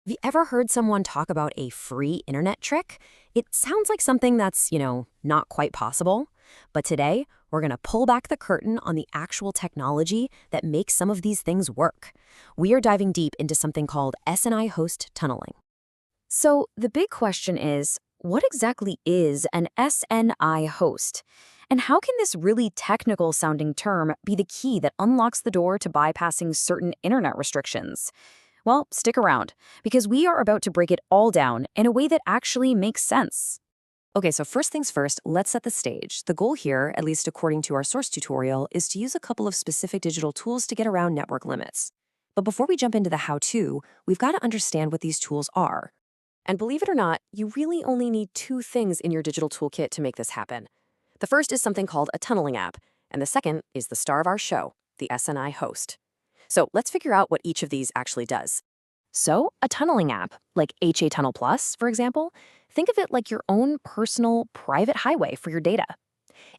Have you ever heard someone talk about a free internet trick? It sounds like something that's, not quite possible. But today, we're going to pull back the curtain on the actual technology that makes some of these things work. We are diving deep into something called SNI host tunneling. So, the big question is, what exactly is an SNI host? And how can this really technical sounding term be the key that unlocks the door to bypassing certain internet restrictions? Well, stick around, because we are about to break it all down in a way that actually makes sense. Okay, so first things first, let's set the stage. The goal here, at least according to our source tutorial, is to use a couple of specific digital tools to get around network limits. But before we jump into the how-to, we've got to understand what these tools are. And believe it or not, you really only need two things in your digital toolkit to make this happen. The first is something called a tunneling app, and the second is the star of our show, the SNI host. So let's figure out what each of these actually does. So a tunneling app, like HA Tunnel Plus, for example, think of it like your own personal private highway for your data.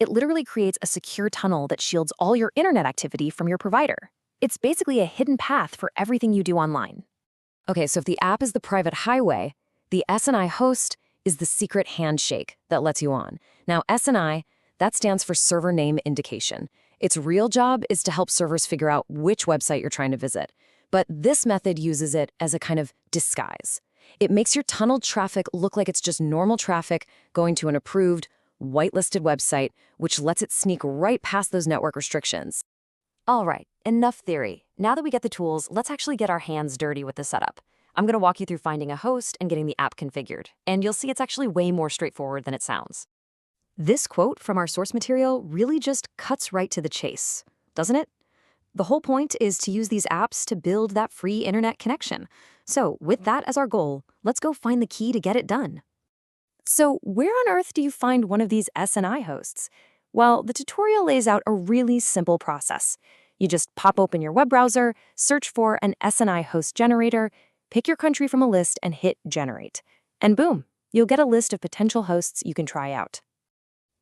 It literally creates a secure tunnel that shields all your internet activity from your provider. It's basically a hidden path for everything you do online. Okay, so if the app is the private highway, the SNI host is the secret handshake that lets you on. Now, SNI, that stands for Server Name Indication. Its real job is to help servers figure out which website you're trying to visit. But this method uses it as a kind of disguise. It makes your tunneled traffic look like it's just normal traffic going to an approved, whitelisted website, which lets it sneak right past those network restrictions. All right, enough theory. Now that we get the tools, let's actually get our hands dirty with the setup. I'm going to walk you through finding a host and getting the app configured, and you'll see it's actually way more straightforward than it sounds. This quote from our source material really just cuts right to the chase, doesn't it? The whole point is to use these apps to build that free internet connection. So with that as our goal, let's go find the key to get it done. So where on earth do you find one of these SNI hosts? Well, the tutorial lays out a really simple process. You just pop open your web browser, search for an SNI host generator, pick your country from a list and hit generate. And boom, you'll get a list of potential hosts you can try out.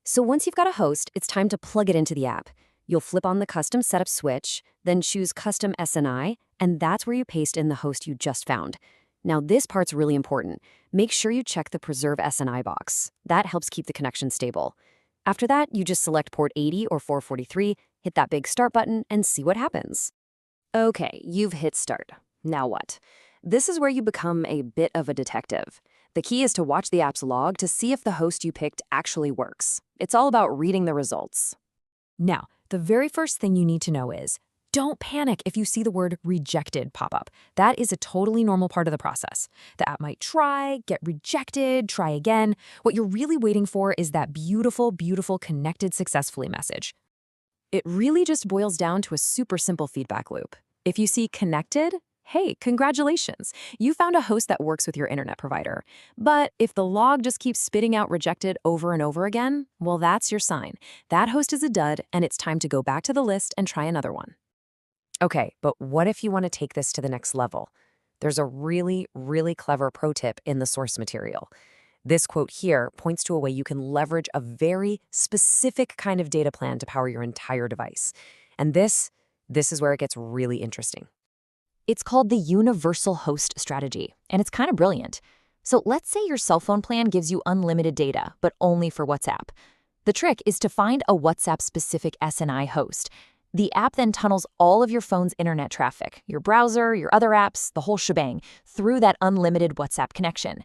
So once you've got a host, it's time to plug it into the app. You'll flip on the custom setup switch, then choose custom SNI, and that's where you paste in the host you just found. Now this part's really important. Make sure you check the Preserve SNI box. That helps keep the connection stable. After that, you just select port 80 or 443, hit that big start button, and see what happens. Okay, you've hit start. Now what? This is where you become a bit of a detective. The key is to watch the app's log to see if the host you picked actually works. It's all about reading the results. Now, the very first thing you need to know is, don't panic if you see the word rejected pop up. That is a totally normal part of the process. The app might try, get rejected, try again. What you're really waiting for is that beautiful, beautiful connected successfully message. It really just boils down to a super simple feedback loop. If you see connected, hey, congratulations, you found a host that works with your internet provider. But if the log just keeps spitting out rejected over and over again, well, that's your sign. That host is a dud, and it's time to go back to the list and try another one. Okay, but what if you want to take this to the next level? There's a really, really clever pro tip in the source material. This quote here points to a way you can leverage a very specific kind of data plan to power your entire device. And this is where it gets really interesting. It's called the universal host strategy, and it's kind of brilliant. So let's say your cell phone plan gives you unlimited data, but only for WhatsApp. The trick is to find a WhatsApp-specific SNI host. The app then tunnels all of your phone's internet traffic, your browser, your other apps, the whole shebang, through that unlimited WhatsApp connection.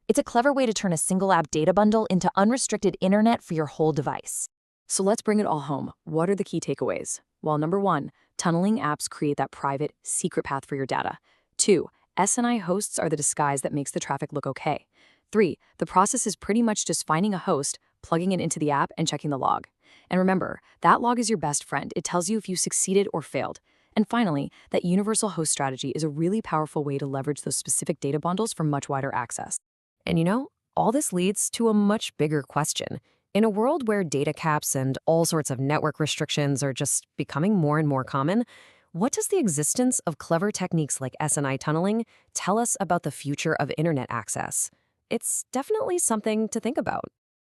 It's a clever way to turn a single app data bundle into unrestricted internet for your whole device. So let's bring it all home. What are the key takeaways? Well, number one, tunneling apps create that private, secret path for your data. 2, SNI hosts are the disguise that makes the traffic look okay. 3, the process is pretty much just finding a host, plugging it into the app, and checking the log. And remember, that log is your best friend. It tells you if you succeeded or failed. And finally, that universal host strategy is a really powerful way to leverage those specific data bundles for much wider access. And all this leads to a much bigger question. In a world where data caps and all sorts of network restrictions are just becoming more and more common, what does the existence of clever techniques like SNI tunneling tell us about the future of internet access? It's definitely something to think about.